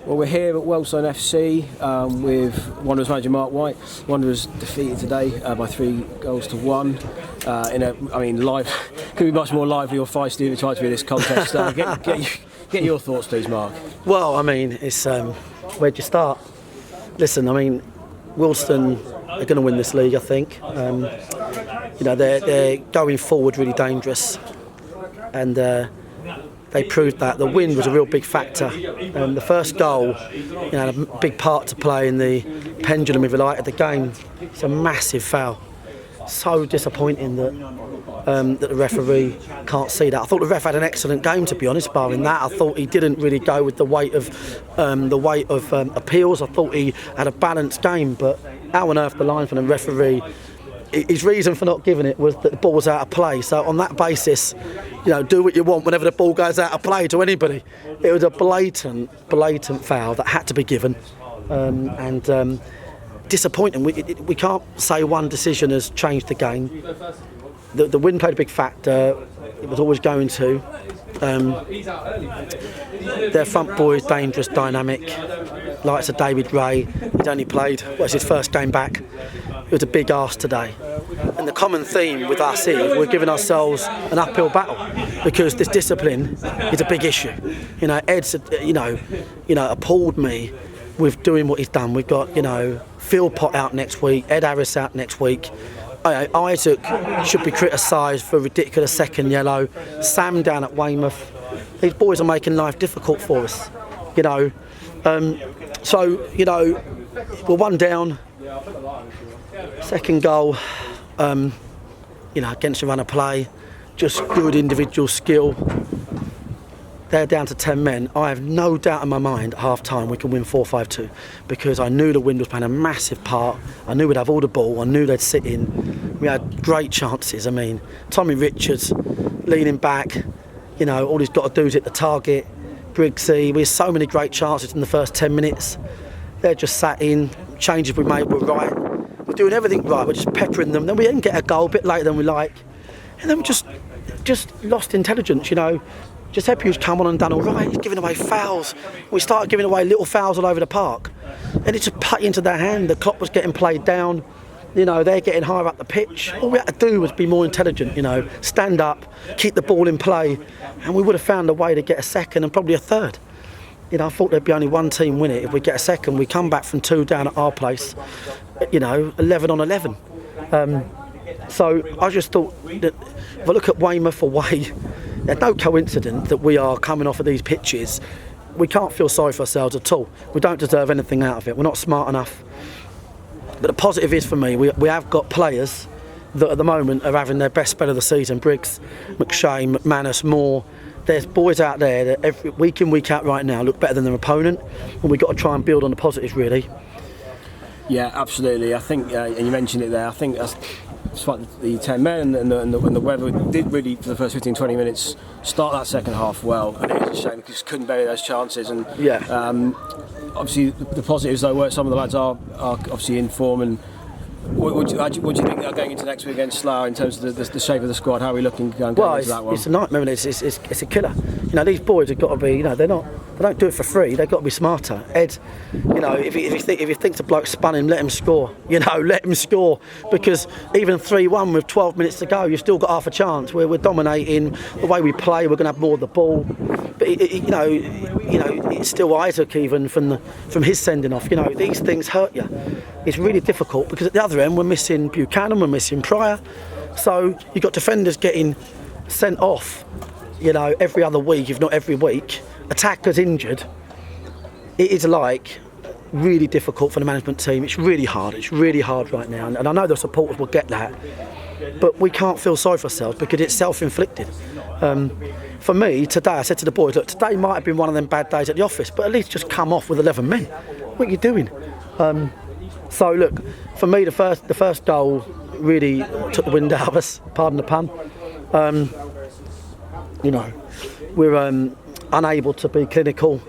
Well, we're here at Wealdstone FC with Wanderers manager Marc White. Wanderers defeated today by 3-1. Live could be much more lively or feisty if it tried to be this contest. Get your thoughts, please, Marc. Well, it's where'd you start? Listen, Wealdstone are going to win this league, I think. They're going forward really dangerous, and they proved that. The wind was a real big factor. The first goal, had a big part to play in the pendulum, if you like, of the game. It's a massive foul. So disappointing that the referee can't see that. I thought the ref had an excellent game, to be honest. Barring that, I thought he didn't really go with the weight of appeals. I thought he had a balanced game, but how on earth the line from the referee? His reason for not giving it was that the ball was out of play. So on that basis, do what you want whenever the ball goes out of play to anybody. It was a blatant foul that had to be given, and disappointing. We can't say one decision has changed the game. The wind played a big factor. It was always going to. Their front boy is dangerous, dynamic. Likes of David Ray. He's only played, it's his first game back. It was a big ask today. And the common theme with us is we're giving ourselves an uphill battle because this discipline is a big issue. Ed's, appalled me with doing what he's done. We've got, Phil Pott out next week, Ed Harris out next week. Isaac should be criticised for a ridiculous second yellow. Sam down at Weymouth. These boys are making life difficult for us, we're one down. Second goal, against the run of play, just good individual skill. They're down to 10 men. I have no doubt in my mind at half-time we can win 4-5-2 because I knew the wind was playing a massive part. I knew we'd have all the ball. I knew they'd sit in. We had great chances. Tommy Richards leaning back, all he's got to do is hit the target. Briggsy, we had so many great chances in the first 10 minutes. They're just sat in. Changes we made were right. We're doing everything right. We're just peppering them. Then we didn't get a goal a bit later than we like. And then we just lost intelligence, Giuseppe's come on and done all right. He's giving away fouls. We started giving away little fouls all over the park. And it just put into their hand. The clock was getting played down. They're getting higher up the pitch. All we had to do was be more intelligent, stand up, keep the ball in play. And we would have found a way to get a second and probably a third. I thought there'd be only one team win it. If we get a second, we come back from 2 down at our place, 11 on 11. So I just thought that if I look at Weymouth away, there's no coincidence that we are coming off of these pitches. We can't feel sorry for ourselves at all. We don't deserve anything out of it. We're not smart enough. But the positive is for me, we have got players that at the moment are having their best spell of the season. Briggs, McShane, McManus, Moore. There's boys out there that every week in, week out right now look better than their opponent. And we've got to try and build on the positives, really. Yeah, absolutely. I think, and you mentioned it there, I think that's despite the 10 men and the weather did really, for the first 15-20 minutes, start that second half well. And it was a shame because just couldn't bury those chances. And obviously the positives though were some of the lads are obviously in form. And what do you think they're going into next week against Slough in terms of the shape of the squad? How are we looking going into that one? It's a nightmare. It's a killer. These boys have got to be. They don't do it for free. They've got to be smarter. Ed, if he thinks a bloke spun him, let him score. Let him score because even 3-1 with 12 minutes to go, you've still got half a chance. We're dominating the way we play. We're going to have more of the ball. But it's still Isaac even from his sending off. These things hurt you. It's really difficult because at the other end we're missing Buchanan, we're missing Pryor. So you've got defenders getting sent off, every other week, if not every week. Attackers injured. It is really difficult for the management team. It's really hard right now. And I know the supporters will get that. But we can't feel sorry for ourselves because it's self-inflicted. For me, today, I said to the boys, look, today might have been one of them bad days at the office, but at least just come off with 11 men. What are you doing? So look, for me, the first goal really took the wind out of us, pardon the pun. We're unable to be clinical.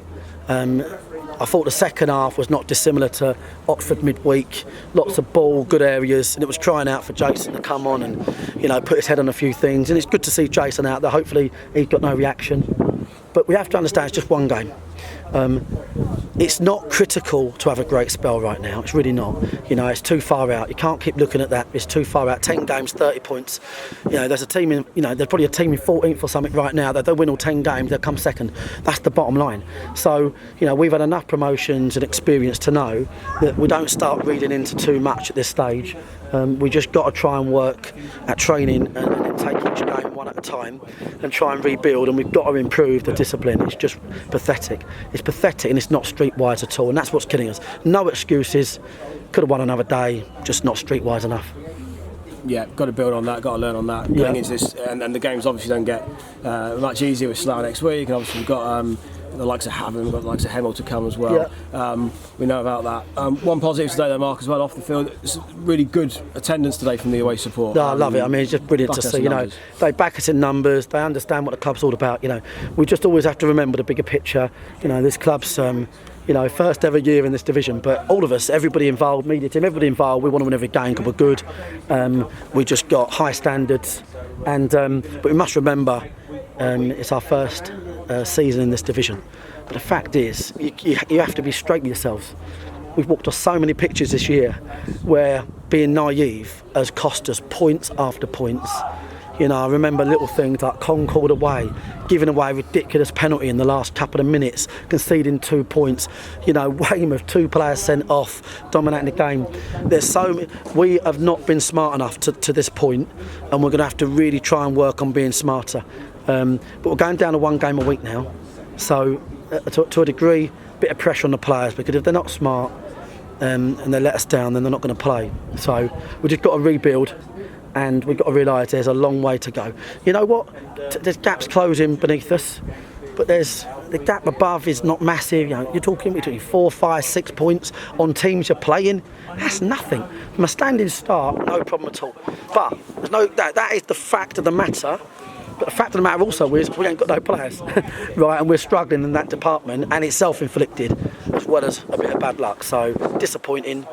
I thought the second half was not dissimilar to Oxford midweek. Lots of ball, good areas, and it was crying out for Jason to come on and put his head on a few things. And it's good to see Jason out there. Hopefully he's got no reaction. But we have to understand it's just one game. It's not critical to have a great spell right now. It's really not. You know, it's too far out. You can't keep looking at that. It's too far out. 10 games, 30 points. You know, there's a team in. You know, there's probably a team in 14th or something right now that they'll win all 10 games. They'll come second. That's the bottom line. So, you know, we've had enough promotions and experience to know that we don't start reading into too much at this stage. We just got to try and work at training and then take each game one at a time and try and rebuild, and we've got to improve the discipline. It's just pathetic. It's pathetic and it's not streetwise at all, and that's what's killing us. No excuses. Could have won another day, just not streetwise enough. Yeah, got to build on that, got to learn on that. Yeah. Going into this, and the games obviously don't get much easier with Slough next week, and obviously we've got the likes of Havant, we've got the likes of Hemel to come as well. Yeah. We know about that. One positive today though, Marc, as well, off the field, it's really good attendance today from the away support. No, I love it. I mean, it's just brilliant to see. You know, they back us in numbers. They understand what the club's all about. You know, we just always have to remember the bigger picture. You know, this club's you know, first ever year in this division, but all of us, everybody involved, media team, everybody involved, we want to win every game because we're good. We just got high standards, and but we must remember it's our first season in this division. But the fact is, you have to be straight with yourselves. We've walked off so many pictures this year where being naive has cost us points after points. You know, I remember little things like Concord away, giving away a ridiculous penalty in the last couple of minutes, conceding 2 points. You know, Weymouth, 2 players sent off, dominating the game. We have not been smart enough to this point, and we're going to have to really try and work on being smarter. But we're going down to 1 game a week now, so to a degree, a bit of pressure on the players, because if they're not smart and they let us down, then they're not going to play. So we've just got to rebuild. And we've got to realise there's a long way to go. You know what? There's gaps closing beneath us, but the gap above is not massive. You know, you're talking between 4, 5, 6 points on teams you're playing. That's nothing. From a standing start, no problem at all. But there's that is the fact of the matter. But the fact of the matter also is we ain't got no players, right? And we're struggling in that department, and it's self-inflicted as well as a bit of bad luck. So disappointing.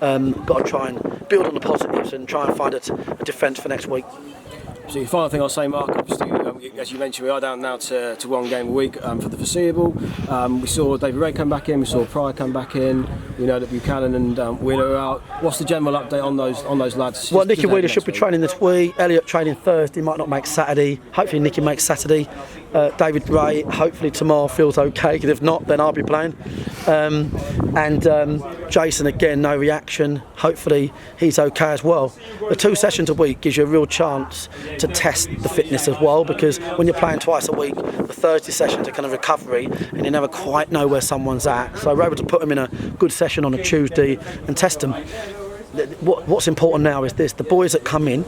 Got to try and build on the positives and try and find a defence for next week. So the final thing I'll say, Marc, obviously, as you mentioned, we are down now to 1 game a week for the foreseeable. We saw David Ray come back in, we saw Pryor come back in. We know that Buchanan and Wheeler are out. What's the general update on those lads? Well, Nicky Wheeler should be training this week. Elliot training Thursday, might not make Saturday. Hopefully Nicky makes Saturday. David Ray, hopefully tomorrow feels okay, because if not, then I'll be playing. And Jason, again, no reaction. Hopefully he's okay as well. The 2 sessions a week gives you a real chance to test the fitness as well, because when you're playing twice a week, the Thursday sessions are kind of recovery, and you never quite know where someone's at. So we're able to put them in a good session on a Tuesday and test them. What's important now is this: the boys that come in,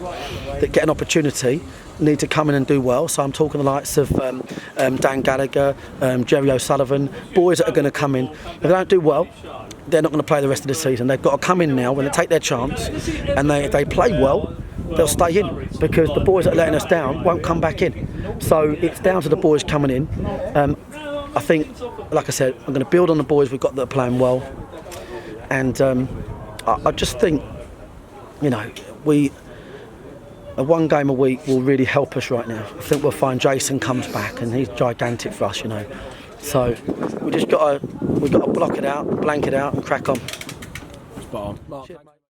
that get an opportunity, need to come in and do well. So I'm talking the likes of Dan Gallagher, Jerry O'Sullivan, boys that are going to come in. If they don't do well, they're not going to play the rest of the season. They've got to come in now when they take their chance, and if they play well, they'll stay in, because the boys that are letting us down won't come back in. So it's down to the boys coming in. I think, like I said, I'm going to build on the boys we've got that are playing well, and I just think, you know, a 1 game a week will really help us right now. I think we'll find Jason comes back, and he's gigantic for us, you know. So we've got to block it out, blank it out, and crack on. Spot on. Marc,